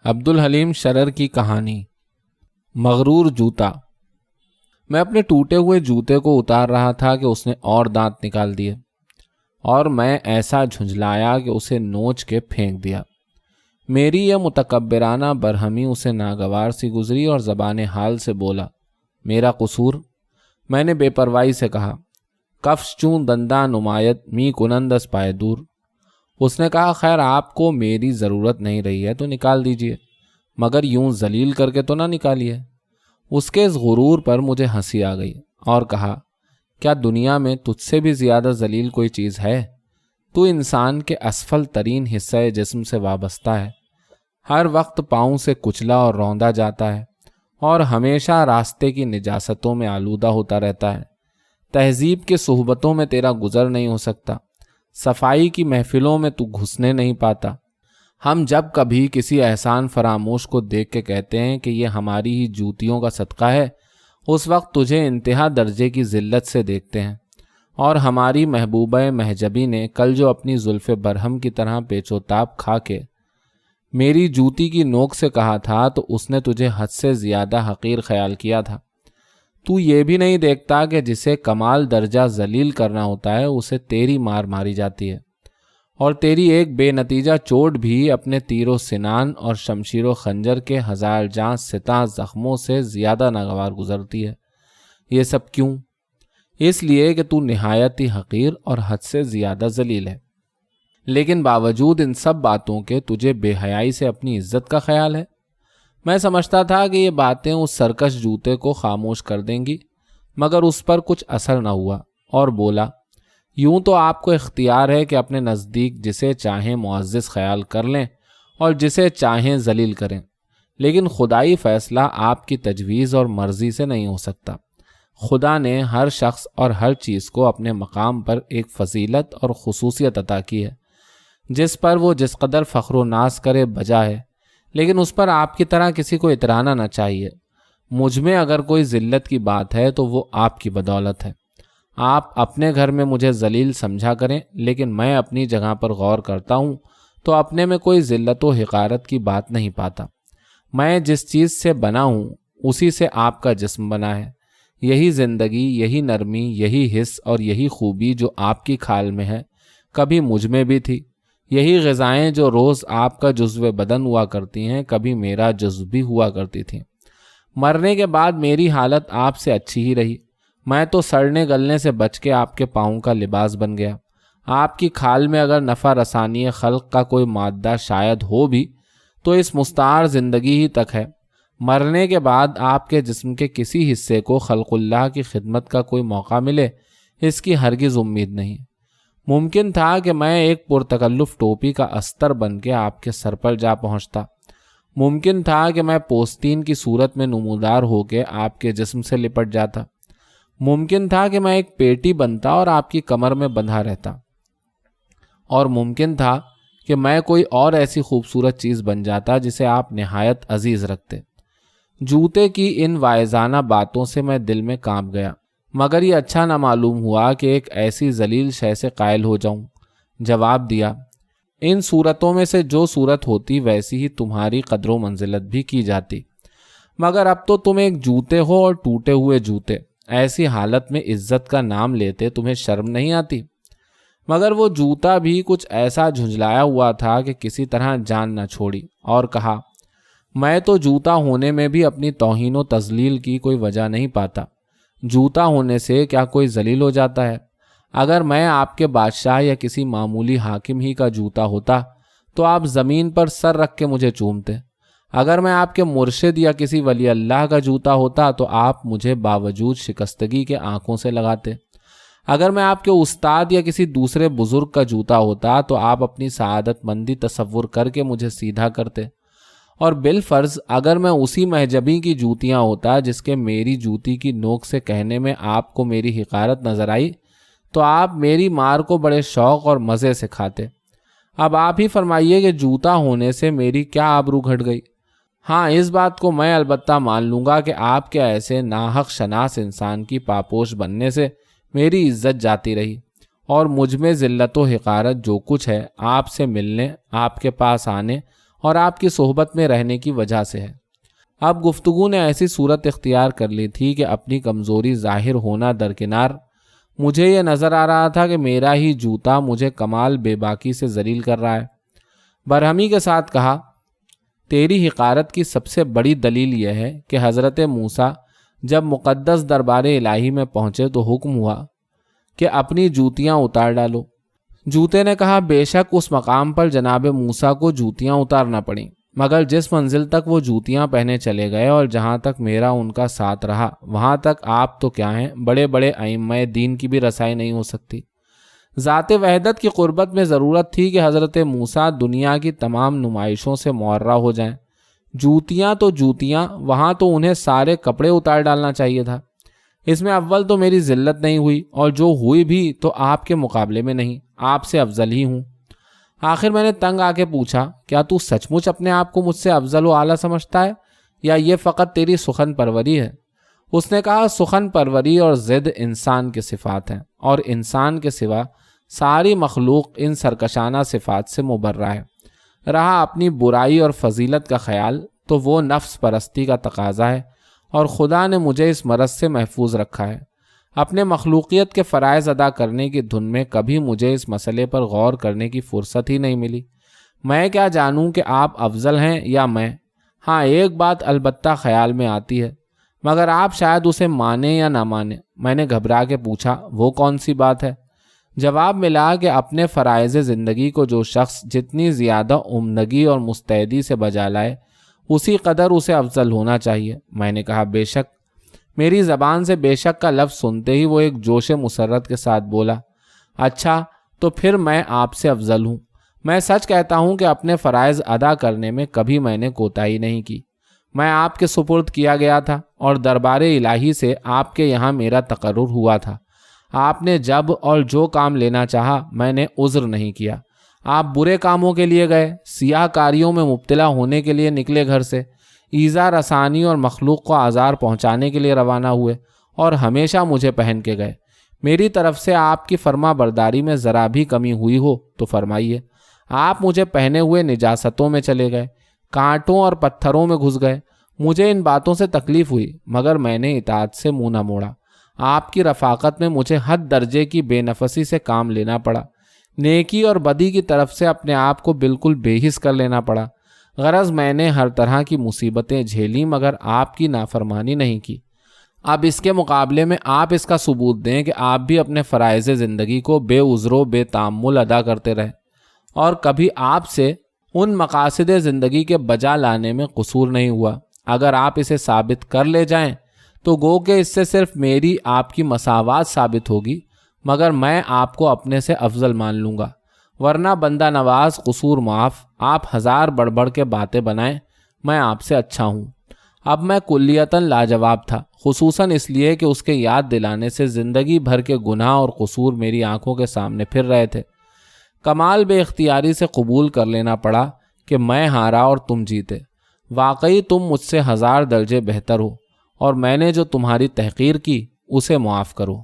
عبدالحلیم شرر کی کہانی۔ مغرور جوتا۔ میں اپنے ٹوٹے ہوئے جوتے کو اتار رہا تھا کہ اس نے اور دانت نکال دیے اور میں ایسا جھنجلایا کہ اسے نوچ کے پھینک دیا۔ میری یہ متکبرانہ برہمی اسے ناگوار سی گزری اور زبان حال سے بولا، میرا قصور؟ میں نے بے پرواہی سے کہا، کفش چون دنداں نمایت می کنند از پائے دور۔ اس نے کہا، خیر آپ کو میری ضرورت نہیں رہی ہے تو نکال دیجئے، مگر یوں ذلیل کر کے تو نہ نکالیے۔ اس کے اس غرور پر مجھے ہنسی آ گئی اور کہا، کیا دنیا میں تجھ سے بھی زیادہ ذلیل کوئی چیز ہے؟ تو انسان کے اسفل ترین حصہ جسم سے وابستہ ہے، ہر وقت پاؤں سے کچلا اور روندا جاتا ہے اور ہمیشہ راستے کی نجاستوں میں آلودہ ہوتا رہتا ہے۔ تہذیب کے صحبتوں میں تیرا گزر نہیں ہو سکتا، صفائی کی محفلوں میں تو گھسنے نہیں پاتا۔ ہم جب کبھی کسی احسان فراموش کو دیکھ کے کہتے ہیں کہ یہ ہماری ہی جوتیوں کا صدقہ ہے، اس وقت تجھے انتہا درجے کی ذلت سے دیکھتے ہیں۔ اور ہماری محبوبہ مہجبی نے کل جو اپنی زلف برہم کی طرح پیچ و تاب کھا کے میری جوتی کی نوک سے کہا تھا تو اس نے تجھے حد سے زیادہ حقیر خیال کیا تھا۔ تو یہ بھی نہیں دیکھتا کہ جسے کمال درجہ ذلیل کرنا ہوتا ہے اسے تیری مار ماری جاتی ہے، اور تیری ایک بے نتیجہ چوٹ بھی اپنے تیر و سنان اور شمشیر و خنجر کے ہزار جاں ستاں زخموں سے زیادہ ناگوار گزرتی ہے۔ یہ سب کیوں؟ اس لیے کہ تو نہایت ہی حقیر اور حد سے زیادہ ذلیل ہے۔ لیکن باوجود ان سب باتوں کے تجھے بے حیائی سے اپنی عزت کا خیال ہے۔ میں سمجھتا تھا کہ یہ باتیں اس سرکش جوتے کو خاموش کر دیں گی، مگر اس پر کچھ اثر نہ ہوا اور بولا، یوں تو آپ کو اختیار ہے کہ اپنے نزدیک جسے چاہیں معزز خیال کر لیں اور جسے چاہیں ذلیل کریں، لیکن خدائی فیصلہ آپ کی تجویز اور مرضی سے نہیں ہو سکتا۔ خدا نے ہر شخص اور ہر چیز کو اپنے مقام پر ایک فضیلت اور خصوصیت عطا کی ہے، جس پر وہ جس قدر فخر و ناز کرے بجا ہے، لیکن اس پر آپ کی طرح کسی کو اترانا نہ چاہیے۔ مجھ میں اگر کوئی ذلت کی بات ہے تو وہ آپ کی بدولت ہے۔ آپ اپنے گھر میں مجھے ذلیل سمجھا کریں، لیکن میں اپنی جگہ پر غور کرتا ہوں تو اپنے میں کوئی ذلت و حقارت کی بات نہیں پاتا۔ میں جس چیز سے بنا ہوں اسی سے آپ کا جسم بنا ہے۔ یہی زندگی، یہی نرمی، یہی حس اور یہی خوبی جو آپ کی کھال میں ہے کبھی مجھ میں بھی تھی۔ یہی غذائیں جو روز آپ کا جزو بدن ہوا کرتی ہیں کبھی میرا جزو بھی ہوا کرتی تھیں۔ مرنے کے بعد میری حالت آپ سے اچھی ہی رہی۔ میں تو سڑنے گلنے سے بچ کے آپ کے پاؤں کا لباس بن گیا۔ آپ کی کھال میں اگر نفع رسانی خلق کا کوئی مادہ شاید ہو بھی تو اس مستعار زندگی ہی تک ہے۔ مرنے کے بعد آپ کے جسم کے کسی حصے کو خلق اللہ کی خدمت کا کوئی موقع ملے، اس کی ہرگز امید نہیں۔ ممکن تھا کہ میں ایک پرتکلف ٹوپی کا استر بن کے آپ کے سر پر جا پہنچتا۔ ممکن تھا کہ میں پوستین کی صورت میں نمودار ہو کے آپ کے جسم سے لپٹ جاتا۔ ممکن تھا کہ میں ایک پیٹی بنتا اور آپ کی کمر میں بندھا رہتا، اور ممکن تھا کہ میں کوئی اور ایسی خوبصورت چیز بن جاتا جسے آپ نہایت عزیز رکھتے۔ جوتے کی ان واعظانہ باتوں سے میں دل میں کانپ گیا، مگر یہ اچھا نہ معلوم ہوا کہ ایک ایسی ذلیل شے سے قائل ہو جاؤں۔ جواب دیا، ان صورتوں میں سے جو صورت ہوتی ویسی ہی تمہاری قدر و منزلت بھی کی جاتی، مگر اب تو تم ایک جوتے ہو اور ٹوٹے ہوئے جوتے۔ ایسی حالت میں عزت کا نام لیتے تمہیں شرم نہیں آتی؟ مگر وہ جوتا بھی کچھ ایسا جھنجلایا ہوا تھا کہ کسی طرح جان نہ چھوڑی اور کہا، میں تو جوتا ہونے میں بھی اپنی توہین و تذلیل کی کوئی وجہ نہیں پاتا۔ جوتا ہونے سے کیا کوئی ذلیل ہو جاتا ہے؟ اگر میں آپ کے بادشاہ یا کسی معمولی حاکم ہی کا جوتا ہوتا تو آپ زمین پر سر رکھ کے مجھے چومتے۔ اگر میں آپ کے مرشد یا کسی ولی اللہ کا جوتا ہوتا تو آپ مجھے باوجود شکستگی کے آنکھوں سے لگاتے۔ اگر میں آپ کے استاد یا کسی دوسرے بزرگ کا جوتا ہوتا تو آپ اپنی سعادت مندی تصور کر کے مجھے سیدھا کرتے، اور بالفرض اگر میں اسی مہجبی کی جوتیاں ہوتا جس کے میری جوتی کی نوک سے کہنے میں آپ کو میری حقارت نظر آئی تو آپ میری مار کو بڑے شوق اور مزے سے کھاتے۔ اب آپ ہی فرمائیے کہ جوتا ہونے سے میری کیا آبرو گھٹ گئی؟ ہاں، اس بات کو میں البتہ مان لوں گا کہ آپ کے ایسے ناحق شناس انسان کی پاپوش بننے سے میری عزت جاتی رہی، اور مجھ میں ذلت و حقارت جو کچھ ہے آپ سے ملنے، آپ کے پاس آنے اور آپ کی صحبت میں رہنے کی وجہ سے ہے۔ اب گفتگو نے ایسی صورت اختیار کر لی تھی کہ اپنی کمزوری ظاہر ہونا درکنار، مجھے یہ نظر آ رہا تھا کہ میرا ہی جوتا مجھے کمال بے باکی سے ذلیل کر رہا ہے۔ برہمی کے ساتھ کہا، تیری حقارت کی سب سے بڑی دلیل یہ ہے کہ حضرت موسیٰ جب مقدس دربار الہی میں پہنچے تو حکم ہوا کہ اپنی جوتیاں اتار ڈالو۔ جوتے نے کہا، بے شک اس مقام پر جناب موسیٰ کو جوتیاں اتارنا پڑیں، مگر جس منزل تک وہ جوتیاں پہنے چلے گئے اور جہاں تک میرا ان کا ساتھ رہا، وہاں تک آپ تو کیا ہیں، بڑے بڑے ائمہ دین کی بھی رسائی نہیں ہو سکتی۔ ذات وحدت کی قربت میں ضرورت تھی کہ حضرت موسیٰ دنیا کی تمام نمائشوں سے معرہ ہو جائیں۔ جوتیاں تو جوتیاں، وہاں تو انہیں سارے کپڑے اتار ڈالنا چاہیے تھا۔ اس میں اول تو میری ذلت نہیں ہوئی، اور جو ہوئی بھی تو آپ کے مقابلے میں نہیں، آپ سے افضل ہی ہوں۔ آخر میں نے تنگ آ کے پوچھا، کیا تو سچ مچ اپنے آپ کو مجھ سے افضل و اعلیٰ سمجھتا ہے، یا یہ فقط تیری سخن پروری ہے؟ اس نے کہا، سخن پروری اور ضد انسان کے صفات ہیں، اور انسان کے سوا ساری مخلوق ان سرکشانہ صفات سے مبرہ ہے۔ رہا اپنی برائی اور فضیلت کا خیال، تو وہ نفس پرستی کا تقاضا ہے، اور خدا نے مجھے اس مرض سے محفوظ رکھا ہے۔ اپنے مخلوقیت کے فرائض ادا کرنے کی دھن میں کبھی مجھے اس مسئلے پر غور کرنے کی فرصت ہی نہیں ملی۔ میں کیا جانوں کہ آپ افضل ہیں یا میں؟ ہاں، ایک بات البتہ خیال میں آتی ہے، مگر آپ شاید اسے مانیں یا نہ مانیں۔ میں نے گھبرا کے پوچھا، وہ کون سی بات ہے؟ جواب ملا کہ اپنے فرائض زندگی کو جو شخص جتنی زیادہ عمدگی اور مستعدی سے بجا لائے، اسی قدر اسے افضل ہونا چاہیے۔ میں نے کہا، بے شک۔ میری زبان سے بے شک کا لفظ سنتے ہی وہ ایک جوش مسرت کے ساتھ بولا، اچھا تو پھر میں آپ سے افضل ہوں۔ میں سچ کہتا ہوں کہ اپنے فرائض ادا کرنے میں کبھی میں نے کوتاہی نہیں کی۔ میں آپ کے سپرد کیا گیا تھا، اور دربار الہی سے آپ کے یہاں میرا تقرر ہوا تھا۔ آپ نے جب اور جو کام لینا چاہا، میں نے عذر نہیں کیا۔ آپ برے کاموں کے لیے گئے، سیاہ کاریوں میں مبتلا ہونے کے لیے نکلے گھر سے، ایذا رسانی اور مخلوق کو آزار پہنچانے کے لیے روانہ ہوئے، اور ہمیشہ مجھے پہن کے گئے۔ میری طرف سے آپ کی فرما برداری میں ذرا بھی کمی ہوئی ہو تو فرمائیے۔ آپ مجھے پہنے ہوئے نجاستوں میں چلے گئے، کانٹوں اور پتھروں میں گھس گئے۔ مجھے ان باتوں سے تکلیف ہوئی، مگر میں نے اطاعت سے منہ نہ موڑا۔ آپ کی رفاقت میں مجھے حد درجے کی بے نفسی سے کام لینا پڑا، نیکی اور بدی کی طرف سے اپنے آپ کو بالکل بے حس کر لینا پڑا۔ غرض میں نے ہر طرح کی مصیبتیں جھیلیں، مگر آپ کی نافرمانی نہیں کی۔ اب اس کے مقابلے میں آپ اس کا ثبوت دیں کہ آپ بھی اپنے فرائض زندگی کو بے عذر و بے تامل ادا کرتے رہے، اور کبھی آپ سے ان مقاصد زندگی کے بجا لانے میں قصور نہیں ہوا۔ اگر آپ اسے ثابت کر لے جائیں تو گو کہ اس سے صرف میری آپ کی مساوات ثابت ہوگی، مگر میں آپ کو اپنے سے افضل مان لوں گا۔ ورنہ بندہ نواز قصور معاف، آپ ہزار بڑھ بڑھ کے باتیں بنائیں، میں آپ سے اچھا ہوں۔ اب میں کلیتاً لاجواب تھا، خصوصاً اس لیے کہ اس کے یاد دلانے سے زندگی بھر کے گناہ اور قصور میری آنکھوں کے سامنے پھر رہے تھے۔ کمال بے اختیاری سے قبول کر لینا پڑا کہ میں ہارا اور تم جیتے۔ واقعی تم مجھ سے 1000 درجے بہتر ہو، اور میں نے جو تمہاری تحقیر کی اسے معاف کرو۔